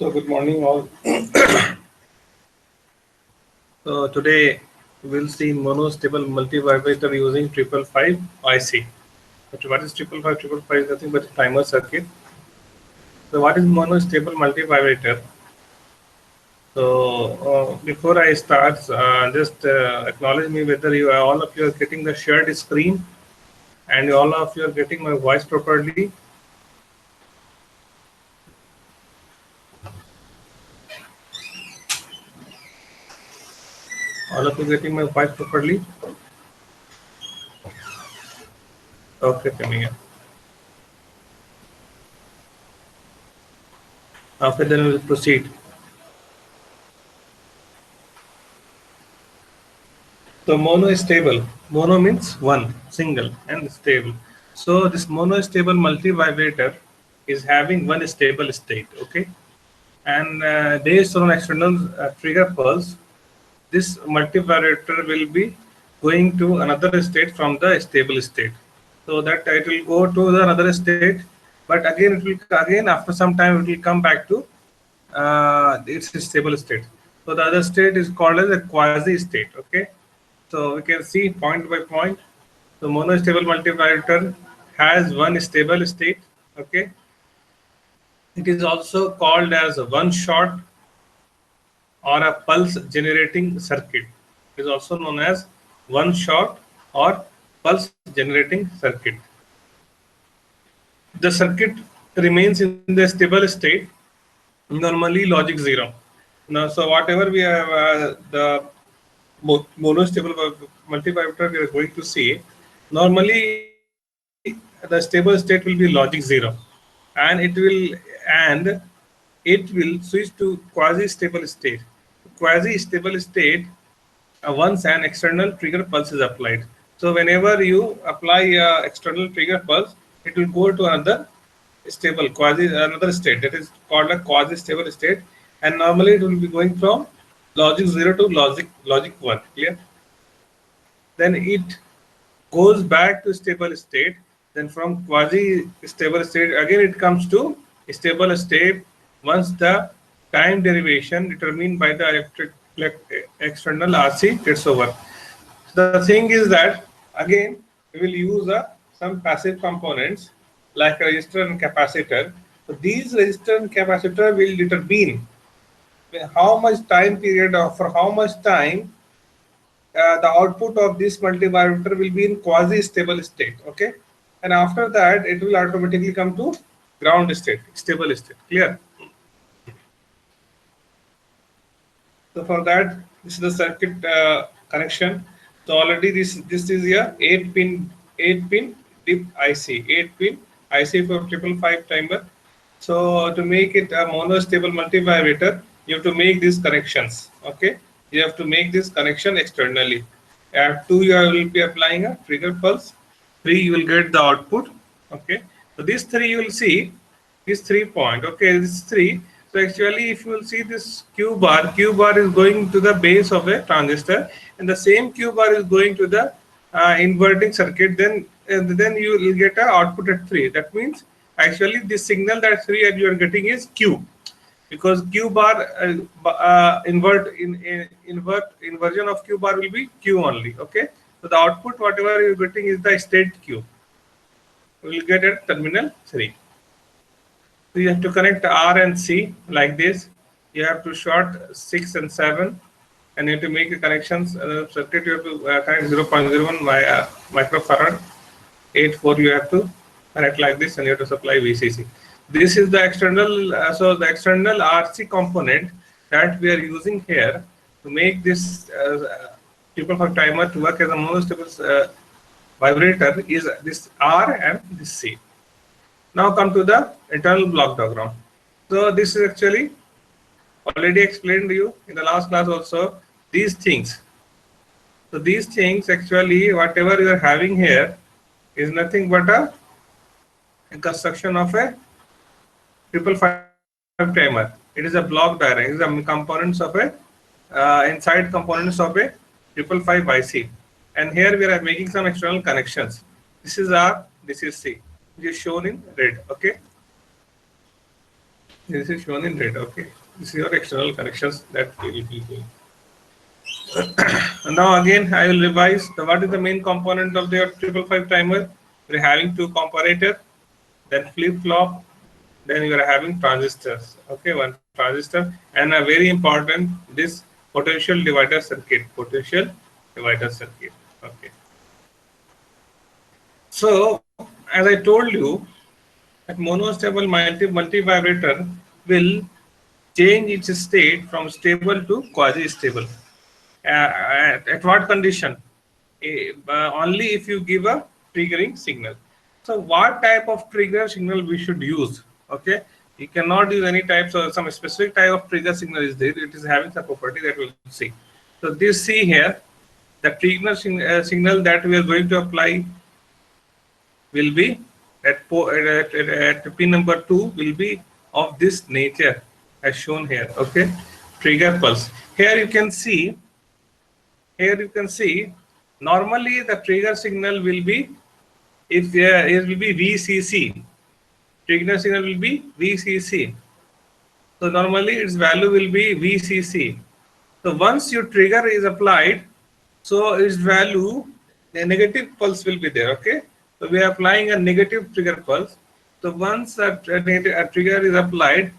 So good morning all. So today we'll see monostable multivibrator using 555 IC. But what is 555 is nothing but a timer circuit. So what is monostable multivibrator? So before I start, just acknowledge me whether you are, all of you are getting the shared screen and all of you are getting my voice properly. All of you getting my voice properly? Okay, coming in. Okay, then we'll proceed. So mono is stable. Mono means one, single, and stable. So this monostable multivibrator is having one stable state, okay? And based on external trigger pulse, this multivibrator will be going to another state from the stable state. So that it will go to the another state, but again it will again after some time it will come back to its stable state. So the other state is called as a quasi state, okay? So we can see point by point. The monostable multivibrator has one stable state. Okay. It is also called as a one shot or a pulse generating circuit. It is also known as one shot or pulse generating circuit. The circuit remains in the stable state, normally logic 0. Now, so whatever we have the monostable multivibrator we are going to see, normally the stable state will be logic 0, and it will switch to quasi stable state. Quasi stable state once an external trigger pulse is applied. So whenever you apply external trigger pulse, it will go to another state, that is called a quasi stable state, and normally it will be going from logic 0 to logic 1. Clear? Then it goes back to stable state. Then from quasi stable state again it comes to stable state once the time derivation determined by the external RC gets over. The thing is that again we will use some passive components like a resistor and capacitor. So these resistor and capacitor will determine how much time period or for how much time the output of this multivibrator will be in quasi-stable state, okay? And after that, it will automatically come to ground state, stable state. Clear? So for that, this is the circuit connection. So already this is a 8 pin DIP IC, 8 pin IC for 555 timer. So to make it a monostable multivibrator, you have to make these connections. Okay, you have to make this connection externally. At 2, you will be applying a trigger pulse. 3, you will get the output. Okay, so these 3 you will see these 3 point. Okay, this is 3. So actually, if you will see this Q bar is going to the base of a transistor, and the same Q bar is going to the inverting circuit. Then you will get an output at 3. That means actually the signal that 3 and you are getting is Q, because Q bar inversion of Q bar will be Q only. Okay, so the output whatever you are getting is the state Q. We will get at terminal 3. So you have to connect R and C like this. You have to short 6 and 7, and you have to make the connections. Circuit you have to connect 0.01 microfarad. 8-4 you have to connect like this, and you have to supply VCC. This is the external. So the external RC component that we are using here to make this 555 timer to work as a monostable vibrator is this R and this C. Now come to the internal block diagram. So this is actually already explained to you in the last class also. These things. So these things actually whatever you are having here is nothing but a construction of a 555 timer. It is a block diagram. It is the components of a inside components of a 555 IC. And here we are making some external connections. This is R, this is C, which is shown in red. Okay. This is shown in red. Okay, this is your external connections that we will be doing. And now again, I will revise what is the main component of your 555 timer. We're having two comparator, then flip flop, then you are having transistors. Okay, one transistor, and a very important, this potential divider circuit. Potential divider circuit. Okay. So as I told you, that monostable multi vibrator will change its state from stable to quasi stable. At what condition? Only if you give a triggering signal. So what type of trigger signal we should use? Okay, you cannot use any types or some specific type of trigger signal is there. It is having some property that we'll see. So this see here, the trigger signal that we are going to apply will be at pin number 2 will be of this nature as shown here. Okay, trigger pulse. Here you can see. Here you can see. Normally the trigger signal will be, if it will be VCC. Trigger signal will be VCC. So normally its value will be VCC. So once your trigger is applied, so its value, the negative pulse will be there. Okay, so we are applying a negative trigger pulse. So once a trigger is applied,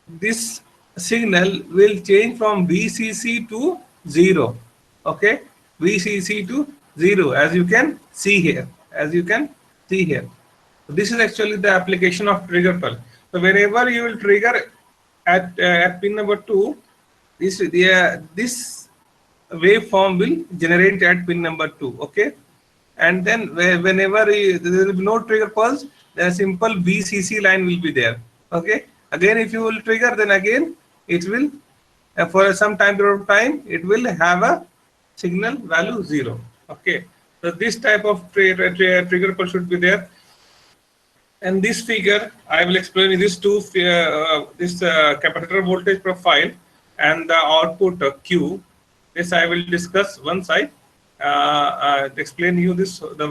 this signal will change from VCC to 0. Okay, VCC to 0, as you can see here. As you can see here. So this is actually the application of trigger pulse. So whenever you will trigger at pin number 2, this waveform will generate at pin number 2. Okay, and then whenever there will be no trigger pulse, then a simple VCC line will be there. Okay, again if you will trigger, then again it will for some time period of time it will have a signal value 0. Okay, so this type of trigger pulse should be there. And this figure I will explain in this capacitor voltage profile and the output Q. This I will discuss once I explain you this the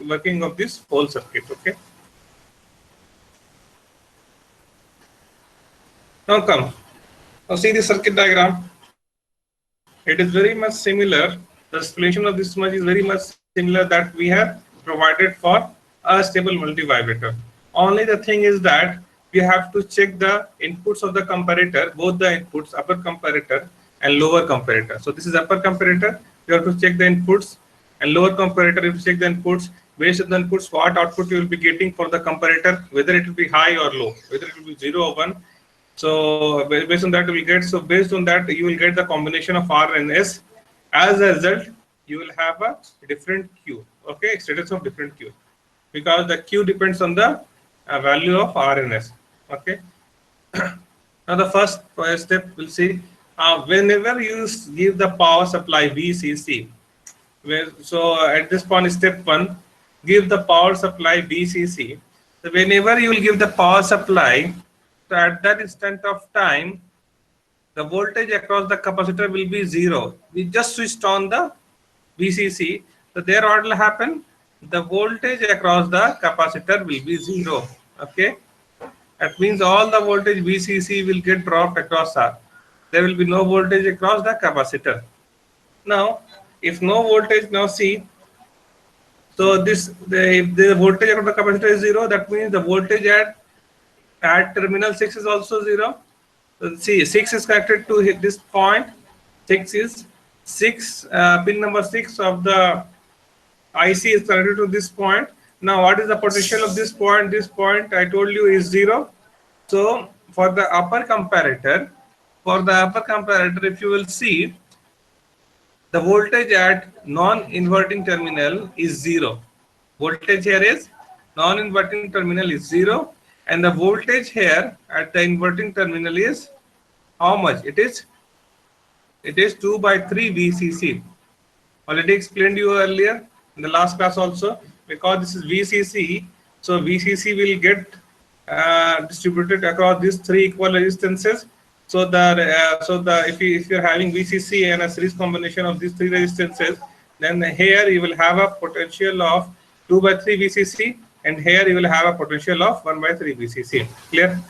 working of this whole circuit. Okay. Now come. Now see the circuit diagram. It is very much similar. The explanation of this much is very much similar that we have provided for a stable multi-vibrator. Only the thing is that we have to check the inputs of the comparator, both the inputs, upper comparator and lower comparator. So this is upper comparator. You have to check the inputs, and lower comparator, you have to check the inputs. Based on the inputs, what output you will be getting for the comparator, whether it will be high or low, whether it will be 0 or 1. So based on that you will get. So based on that you will get the combination of R and S. As a result, you will have a different Q. Okay, status of different Q, because the Q depends on the value of R and S. Okay. Now the first step we'll see, whenever you give the power supply VCC, so at this point step 1, give the power supply VCC. So whenever you will give the power supply, so at that instant of time, the voltage across the capacitor will be 0. We just switched on the VCC. So there what will happen? The voltage across the capacitor will be 0. Okay. That means all the voltage VCC will get dropped across R. There will be no voltage across the capacitor. Now, if no voltage, now see. So if the voltage across the capacitor is 0, that means the voltage at terminal 6 is also 0. So see, 6 is connected to this point. 6 pin number 6 of the IC is connected to this point. Now what is the potential of this point? This point I told you is 0. So for the upper comparator, if you will see, the voltage at non-inverting terminal is 0. Voltage here is non-inverting terminal is 0, and the voltage here at the inverting terminal is how much? It is 2 by 3 VCC. Already explained you earlier in the last class also, because this is VCC, so VCC will get distributed across these 3 equal resistances. So if you're having VCC and a series combination of these 3 resistances, then here you will have a potential of 2 by 3 VCC, and here you will have a potential of 1 by 3 VCC. Clear?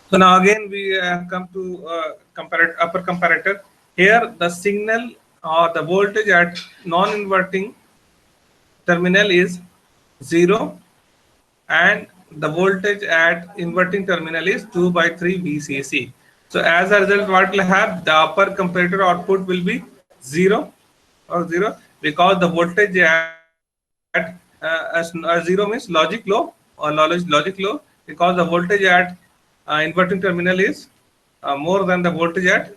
So now again we come to upper comparator. Here the signal or the voltage at non-inverting terminal is 0, and the voltage at inverting terminal is 2 by 3 VCC. So as a result, what will have, the upper comparator output will be 0 or 0, because the voltage at 0 means logic low or logic low, because the voltage at inverting terminal is more than the voltage at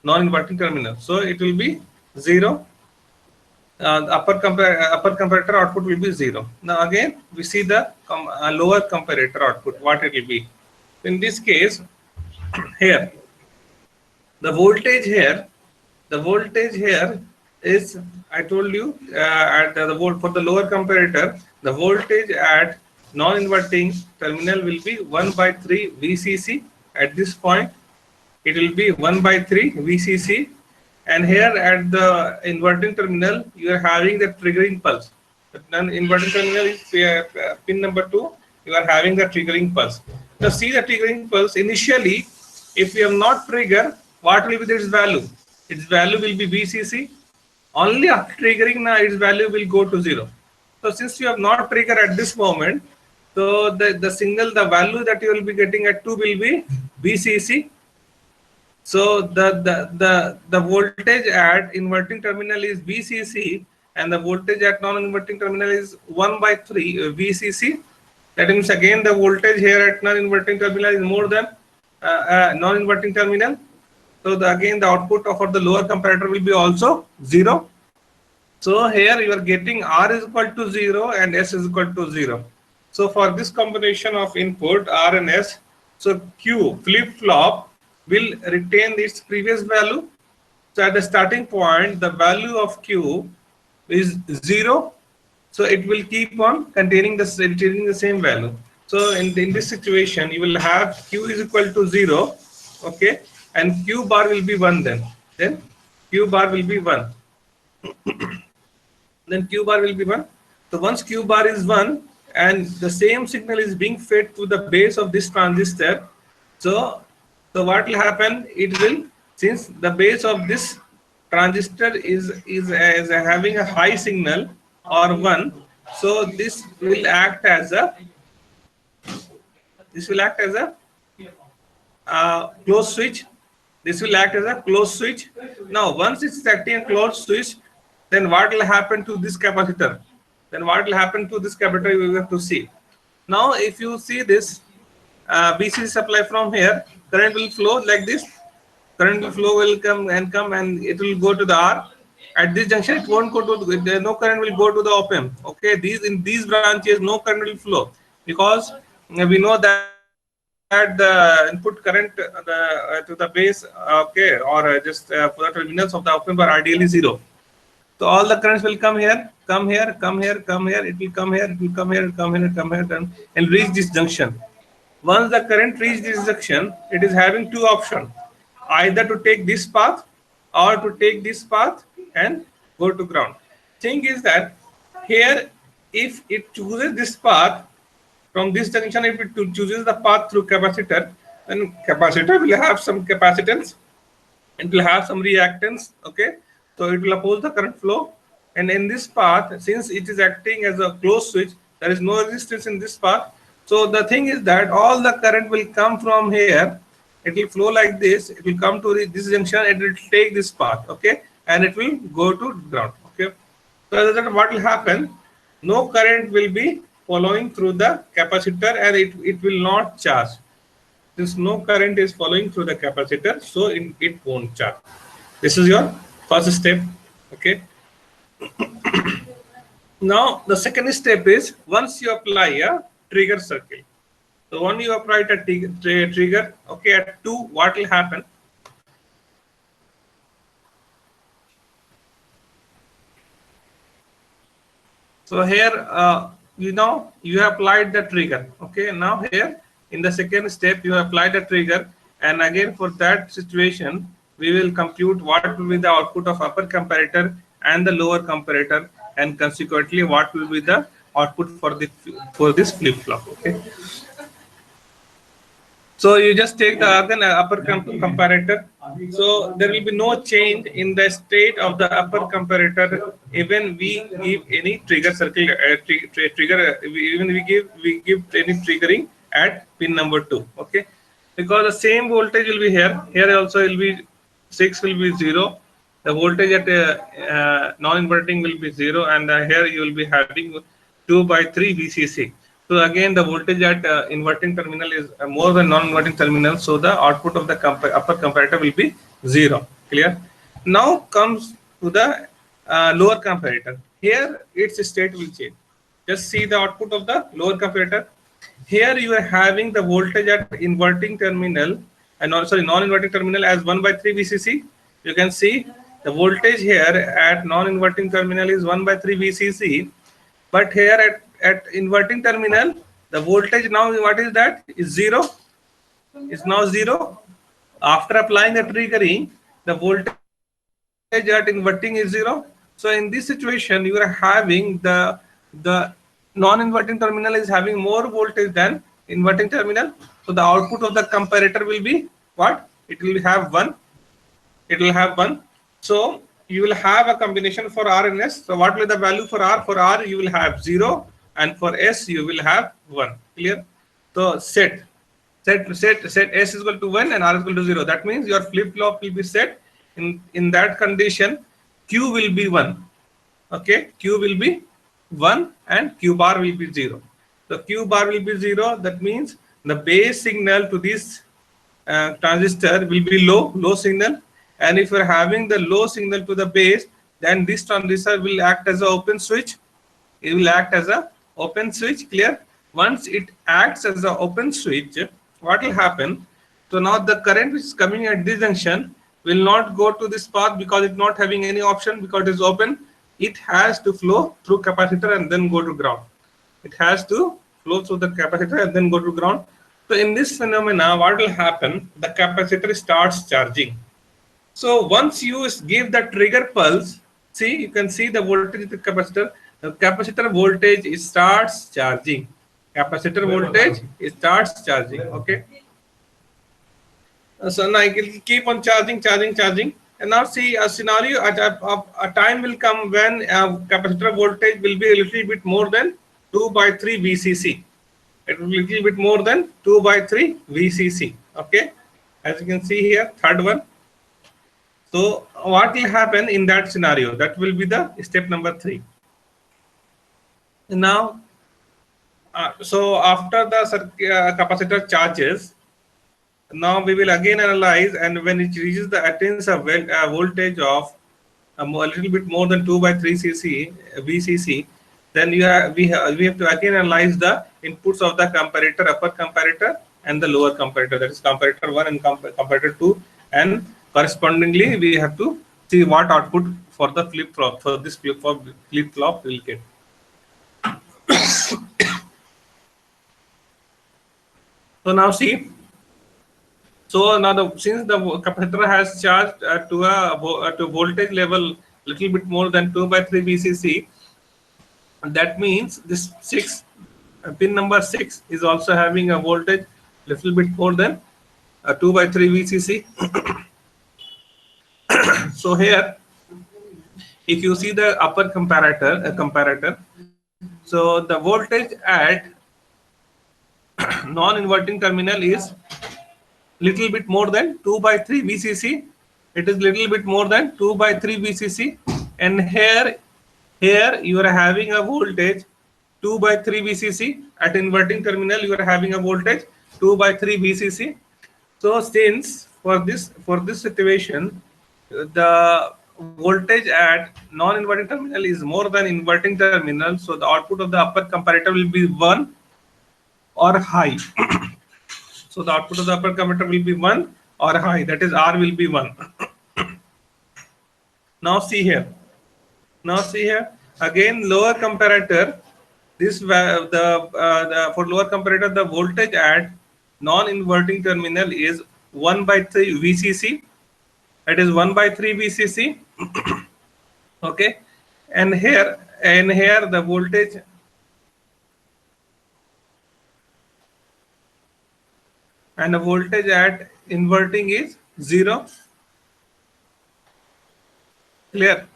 non-inverting terminal. So it will be 0. Upper comparator output will be 0. Now again we see the lower comparator output, what it will be. In this case, here the voltage here is, I told you, at the volt for the lower comparator, the voltage at non-inverting terminal will be 1 by 3 VCC. At this point it will be 1 by 3 VCC, and here at the inverting terminal you are having the triggering pulse. The non-inverting terminal is pin number 2, you are having the triggering pulse. Now see the triggering pulse. Initially, if you have not trigger, what will be its value? Its value will be VCC. Only after triggering, now its value will go to 0. So since you have not triggered at this moment, so the signal, the value that you will be getting at 2 will be VCC. So the voltage at inverting terminal is VCC, and the voltage at non-inverting terminal is 1 by 3 VCC. That means again the voltage here at non-inverting terminal is more than non-inverting terminal. So again the output for the lower comparator will be also 0. So here you are getting R is equal to 0 and S is equal to 0. So for this combination of input R and S, so Q flip-flop will retain its previous value. So at the starting point, the value of Q is 0. So it will keep on retaining the same value. So in this situation, you will have Q is equal to 0, okay, and Q bar will be 1 then. Then Q bar will be 1. Then Q bar will be 1. So once Q bar is 1 and the same signal is being fed to the base of this transistor, so what will happen? It will, since the base of this transistor is having a high signal or 1, so this will act as a closed switch. This will act as a closed switch. Now once it is acting a closed switch, then what will happen to this capacitor? We have to see. Now if you see this BC supply from here, current will flow like this. Current will flow, will come and it will go to the R. At this junction, it won't go to no current will go to the op-amp. Okay, in these branches, no current will flow, because we know that the input current to the base, okay, or just for the terminals of the op-amp are ideally 0. So all the currents will come here, come here, come here, come here. It will come here, it will come here, come here, come here, and reach this junction. Once the current reaches this junction, it is having two options: either to take this path or to take this path and go to ground. Thing is that here, if it chooses this path from this junction, if it chooses the path through capacitor, then capacitor will have some capacitance, it will have some reactance, okay, so it will oppose the current flow. And in this path, since it is acting as a closed switch, there is no resistance in this path. So the thing is that all the current will come from here, it will flow like this, it will come to this junction, it will take this path, okay, and it will go to ground, okay. So that what will happen, no current will be following through the capacitor, and it will not charge. Since no current is following through the capacitor, so it won't charge. This is your first step, okay. Now the second step is, once you apply a trigger circuit. So when you apply a trigger, okay, at 2, what will happen? So here, you have applied the trigger, okay. Now here in the second step, you apply the trigger, and again for that situation, we will compute what will be the output of upper comparator and the lower comparator, and consequently what will be the output for this flip flop. Okay. So you just take the again upper comparator. So there will be no change in the state of the upper comparator even we give any trigger circle trigger even we give any triggering at pin number 2. Okay, because the same voltage will be here. Here also will be 6 will be 0. The voltage at non-inverting will be 0, and here you will be having 2 by 3 VCC. So again, the voltage at inverting terminal is more than non-inverting terminal. So the output of the upper comparator will be 0. Clear? Now comes to the lower comparator. Here its state will change. Just see the output of the lower comparator. Here you are having the voltage at inverting terminal and also non-inverting terminal as 1 by 3 VCC. You can see the voltage here at non-inverting terminal is 1 by 3 VCC, but here at inverting terminal the voltage now what is that is 0, is now 0. After applying the triggering, the voltage at inverting is 0. So in this situation you are having the non-inverting terminal is having more voltage than inverting terminal. So the output of the comparator will be what? It will have 1. It will have 1. So you will have a combination for R and S. So what will be the value for R? For R you will have 0, and for S you will have 1. Clear? So set S is equal to 1 and R is equal to 0. That means your flip flop will be set in that condition. Q will be 1. Okay, Q will be 1 and Q bar will be 0. So Q bar will be 0. That means the base signal to this transistor will be low signal, and if you are having the low signal to the base, then this transistor will act as an open switch. It will act as an open switch. Clear? Once it acts as an open switch, what will happen? So now the current which is coming at this junction will not go to this path because it's not having any option, because it is open. It has to flow through capacitor and then go to ground. It has to flow through the capacitor and then go to ground. So in this phenomena, what will happen? The capacitor starts charging. So once you give the trigger pulse, see, you can see the voltage of the capacitor. The capacitor voltage starts charging. Capacitor voltage starts charging. Okay. So now it will keep on charging. And now see a scenario, a time will come when capacitor voltage will be a little bit more than 2 by 3 VCC. It will be a little bit more than 2 by 3 VCC. Okay. As you can see here, third one. So what will happen in that scenario? That will be the step number 3. Now, so after the capacitor charges, now we will again analyze, and when it reaches the attains a voltage of a little bit more than 2 by 3 VCC, then we have to again analyze the inputs of the comparator, upper comparator and the lower comparator, that is comparator 1 and comparator 2, and correspondingly we have to see what output for the flip flop, for this flip flop will get. So now see, so now since the capacitor has charged to voltage level little bit more than 2 by 3 VCC, that means this pin number 6 is also having a voltage little bit more than 2 by 3 VCC. So here, if you see the upper comparator, so the voltage at non-inverting terminal is little bit more than 2 by 3 VCC. It is little bit more than 2 by 3 VCC, and here you are having a voltage 2 by 3 VCC. At inverting terminal you are having a voltage 2 by 3 VCC. So since for this situation the voltage at non-inverting terminal is more than inverting terminal, so the output of the upper comparator will be 1 or high. So the output of the upper comparator will be 1 or high, that is R will be 1. Now see here again lower comparator, this for lower comparator the voltage at non-inverting terminal is 1 by 3 VCC, that is 1 by 3 VCC. Okay, and here the voltage and the voltage at inverting is 0. Clear?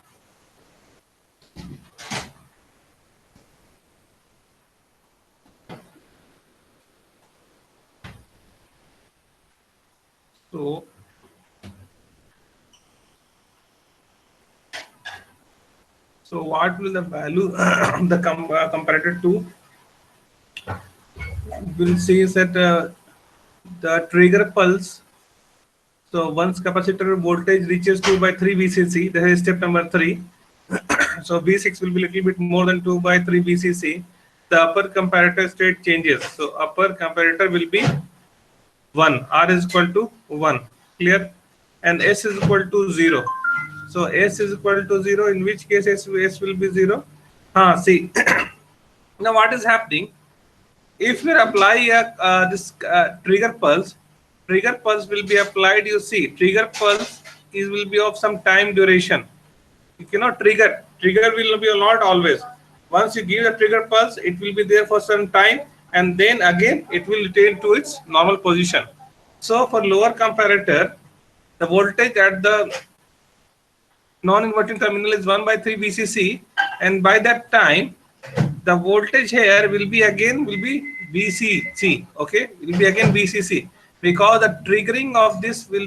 So what will the value the comparator 2 will see is that the trigger pulse. So once capacitor voltage reaches 2 by 3 VCC, this is step number 3. So V6 will be a little bit more than 2 by 3 VCC. The upper comparator state changes. So upper comparator will be 1. R is equal to 1. Clear? And S is equal to 0. So S is equal to 0. In which case S will be 0? See. Now what is happening? If we apply this trigger pulse will be applied. You see, trigger pulse will be of some time duration. You cannot trigger will be not always. Once you give a trigger pulse, it will be there for some time, and then again it will return to its normal position. So for lower comparator, the voltage at the non-inverting terminal is 1 by 3 VCC, and by that time the voltage here will be VCC. Okay, it will be again VCC, because the triggering of this will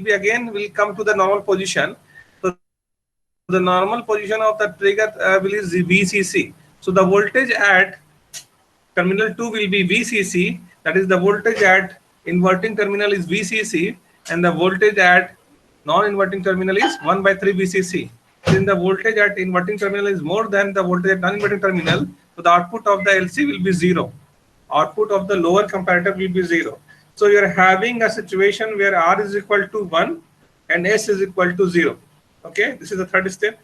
come to the normal position. So the normal position of the trigger is VCC. So the voltage at terminal 2 will be VCC, that is the voltage at inverting terminal is VCC, and the voltage at non-inverting terminal is 1 by 3 VCC. Since the voltage at inverting terminal is more than the voltage at non-inverting terminal, so the output of the LC will be 0. Output of the lower comparator will be 0. So you are having a situation where R is equal to 1 and S is equal to 0. Okay, this is the third step.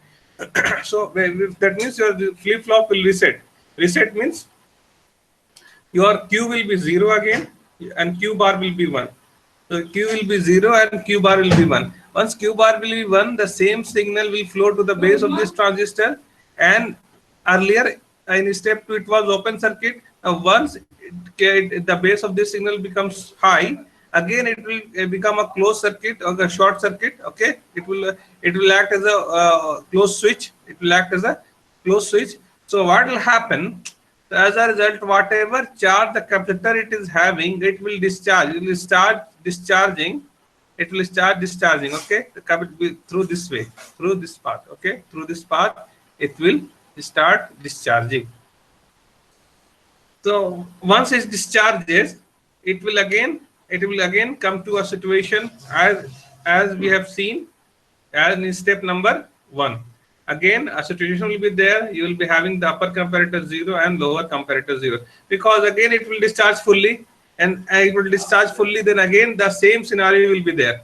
So that means your flip-flop will reset. Reset means your Q will be 0 again and Q bar will be 1. So Q will be 0 and Q bar will be 1. Once Q bar will be 1, the same signal will flow to the base of this transistor, and earlier in step 2 it was open circuit. Once the base of this signal becomes high, again it will become a closed circuit or a short circuit. Okay, it will act as a closed switch. It will act as a closed switch. So what will happen? As a result, whatever charge the capacitor it is having, it will discharge. It will start discharging. It will start discharging. Okay, through this way, through this path. Okay, through this path, it will start discharging. So once it discharges, it will again come to a situation as we have seen as in step number 1. Again, a situation will be there. You will be having the upper comparator 0 and lower comparator 0, because again it will discharge fully, and it will discharge fully. Then again the same scenario will be there,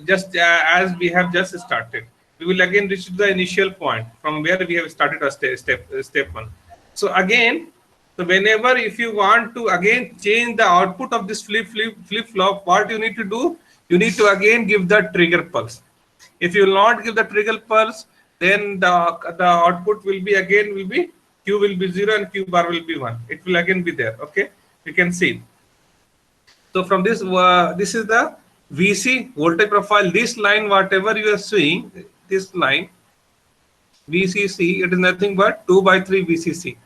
just as we have just started. We will again reach the initial point from where we have started a step 1. So again, so whenever if you want to again change the output of this flip-flop, what you need to do? You need to again give the trigger pulse. If you will not give the trigger pulse, then the output will be Q will be 0 and Q bar will be 1. It will again be there. Okay, you can see. So from this, this is the VC voltage profile. This line, whatever you are seeing, this line VCC, it is nothing but 2 by 3 VCC.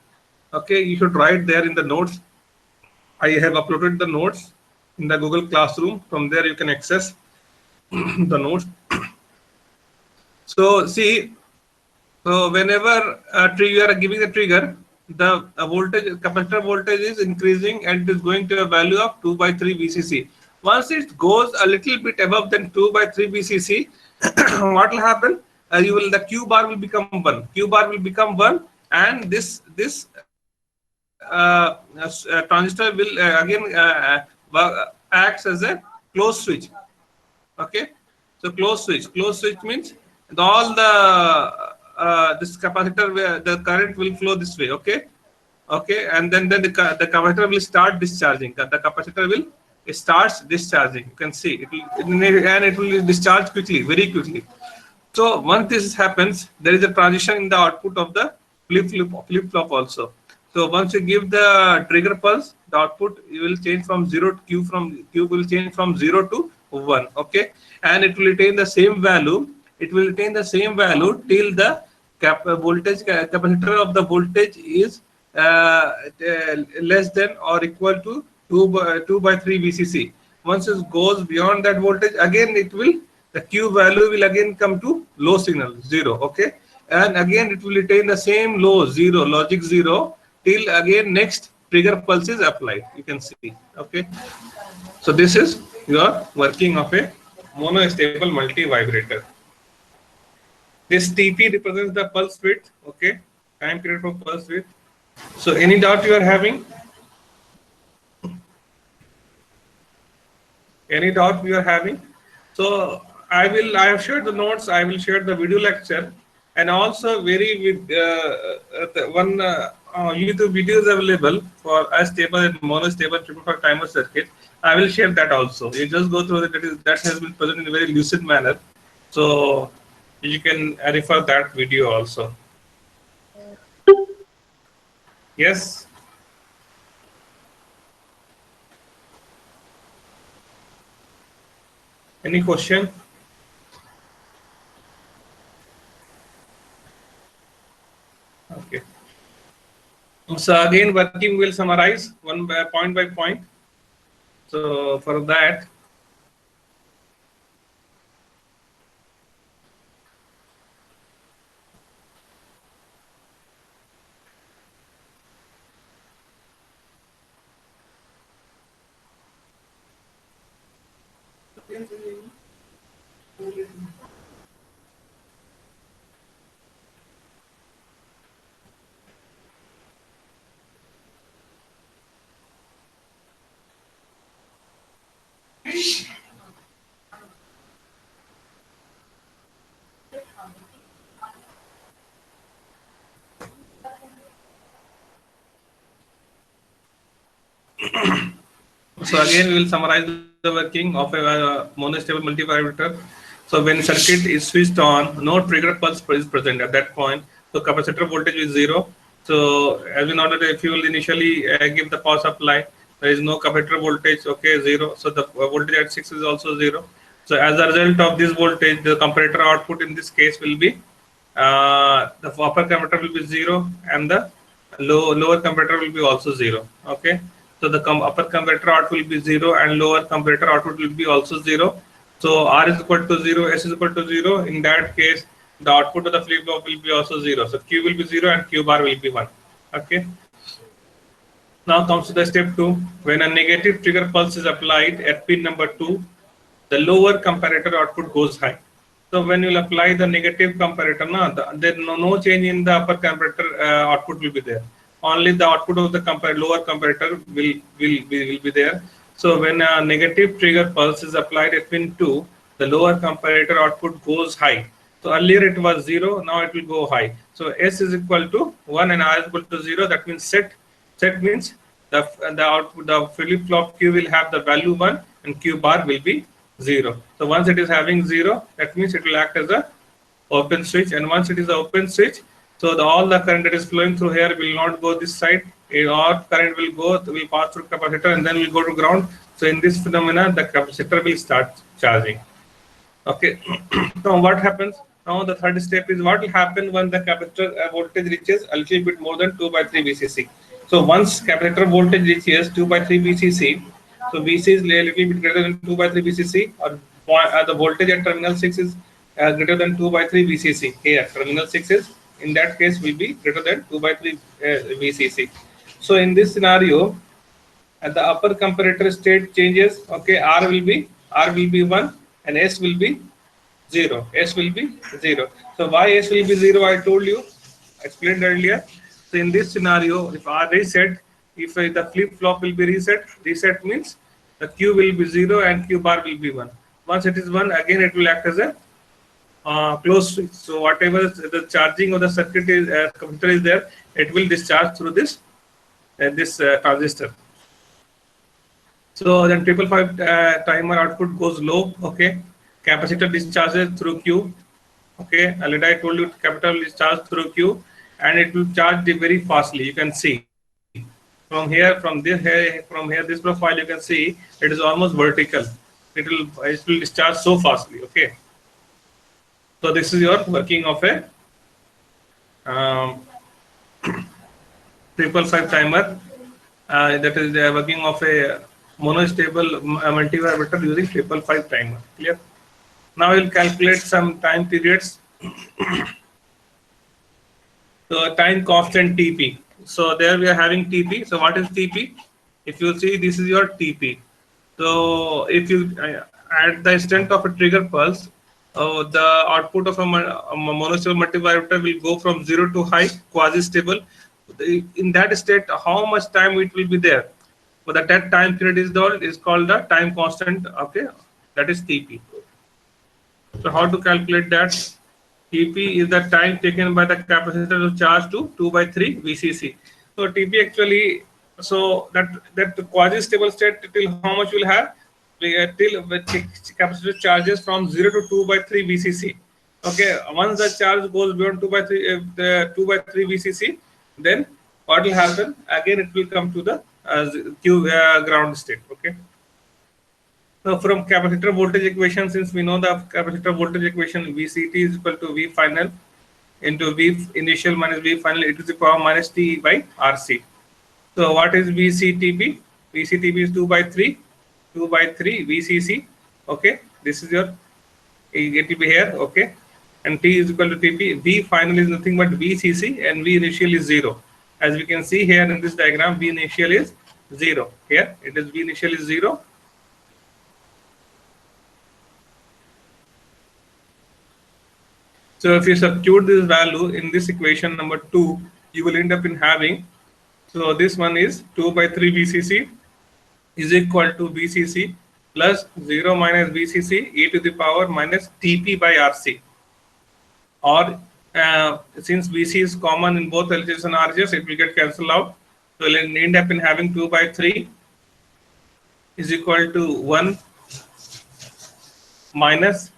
Okay, you should write there in the notes. I have uploaded the notes in the Google Classroom. From there you can access the notes. So see, so whenever you are giving the trigger, the capacitor voltage is increasing and it is going to a value of 2 by 3 VCC. Once it goes a little bit above than 2 by 3 VCC, what will happen? The Q bar will become 1. Q bar will become 1, and this transistor will again acts as a closed switch. Okay, so closed switch means all the this capacitor, where the current will flow this way. Okay, and then the capacitor will start discharging. The capacitor will starts discharging. You can see it will discharge quickly, very quickly. So once this happens, there is a transition in the output of the flip-flop also. So once you give the trigger pulse, the output you will change from 0 to Q, from Q will change from 0 to 1. Okay, and it will retain the same value. It will retain the same value till the capacitor of the voltage is less than or equal to 2 by 3 VCC. Once it goes beyond that voltage, again it will, the Q value will again come to low signal 0. Okay, and again it will retain the same low 0, logic 0, till again next trigger pulse is applied. You can see. Okay, so this is your working of a monostable multi vibrator. This TP represents the pulse width. Okay, time period for pulse width. So any doubt you are having? Any doubt you are having? So I have shared the notes. I will share the video lecture, and also very with one YouTube video is available for stable and monostable triple five timer circuit. I will share that also. You just go through that. That has been presented in a very lucid manner. So you can refer that video also. Yes. Any question? Okay. So again, working will summarize one by point. So for that, so again we will summarize the working of a monostable multivibrator. So when circuit is switched on, no trigger pulse is present at that point. So capacitor voltage is 0. So as we know that if you will initially give the power supply, there is no capacitor voltage. Okay, 0. So the voltage at 6 is also 0. So as a result of this voltage, the comparator output in this case will be the upper comparator will be 0 and the lower comparator will be also 0. Okay, so the upper comparator output will be 0 and lower comparator output will be also 0. So R is equal to 0, S is equal to 0. In that case, the output of the flip flop will be also 0. So Q will be 0 and Q bar will be 1. Okay. Now comes to the step 2. When a negative trigger pulse is applied at pin number 2, the lower comparator output goes high. So when you will apply the negative comparator, there no change in the upper comparator output will be there. Only the output of the lower comparator will be there. So when a negative trigger pulse is applied at pin 2, the lower comparator output goes high. So earlier it was 0, now it will go high. So S is equal to 1 and R is equal to 0. That means set means the output, the flip flop Q will have the value 1 and Q bar will be 0. So once it is having 0, that means it will act as a open switch, and once it is an open switch, so all the current that is flowing through here will not go this side. All current will pass through capacitor and then will go to ground. So in this phenomena, the capacitor will start charging. Okay. Now what happens? Now the third step is what will happen when the capacitor voltage reaches a little bit more than 2 by 3 VCC. So once capacitor voltage reaches 2 by 3 VCC, so VC is a little bit greater than 2 by 3 VCC, or the voltage at terminal 6 is greater than 2 by 3 VCC. Here terminal 6 is, in that case, will be greater than 2 by 3 VCC. So in this scenario, at the upper comparator state changes. Okay, R will be 1 and S will be 0. S will be 0. So why S will be 0? I told you, explained earlier. So in this scenario, if R reset, if the flip flop will be reset means the Q will be 0 and Q bar will be 1. Once it is 1, again it will act as a closed switch. So whatever the charging of the circuit is, computer is there, it will discharge through this transistor. So then 555 timer output goes low. Okay, capacitor discharges through Q. Okay, already I told you capacitor will discharge through Q, and it will charge very fastly. You can see From here, this profile, you can see it is almost vertical. It will discharge so fastly. Okay. So this is your working of a um, 555 timer. That is the working of a monostable multivibrator using 555 timer. Clear? Now we'll calculate some time periods. So time constant TP. So there we are having TP. So what is TP? If you see, this is your TP. So if you at the instant of a trigger pulse, the output of a monostable multivibrator will go from 0 to high, quasi-stable. In that state, how much time it will be there? But that time period is called the time constant. Okay, that is TP. So how to calculate that? TP is the time taken by the capacitor to charge to 2 by 3 VCC. So TP actually, so that quasi stable state till how much will have? Till capacitor charges from 0 to 2 by 3 VCC. Okay, once the charge goes beyond 2 by 3, the 2 by 3 VCC, then what will happen? Again, it will come to the Q ground state. Okay. So from capacitor voltage equation, since we know the capacitor voltage equation, VCT is equal to V final into V initial minus V final e to the power minus T by RC. So what is VCTB? VCTB is 2 by 3 VCC. Okay, this is your, it will be here. Okay, and T is equal to TP. V final is nothing but VCC and V initial is 0. As we can see here in this diagram, V initial is 0. Here it is V initial is 0. So if you substitute this value in this equation number 2, you will end up in having, so this one is 2 by 3 VCC is equal to VCC plus 0 minus VCC e to the power minus TP by RC. Or since VC is common in both LHS and RHS, it will get cancelled out. So it will end up in having 2 by 3 is equal to 1 minus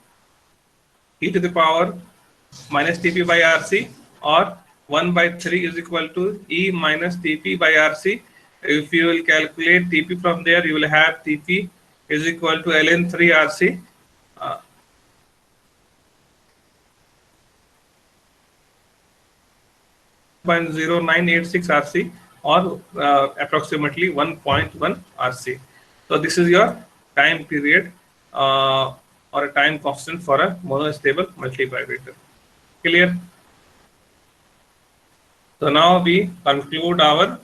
e to the power minus TP by RC, or 1 by 3 is equal to E minus TP by RC. If you will calculate TP from there, you will have TP is equal to ln 3 RC. 0.0986 RC, or approximately 1.1 RC. So this is your time period or a time constant for a monostable multivibrator. Clear? So now we conclude our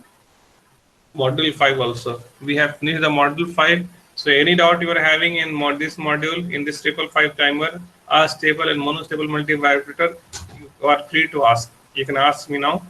module 5 also. We have finished the module 5. So any doubt you are having in this module, in this 555 timer, stable and monostable multivibrator, you are free to ask. You can ask me now.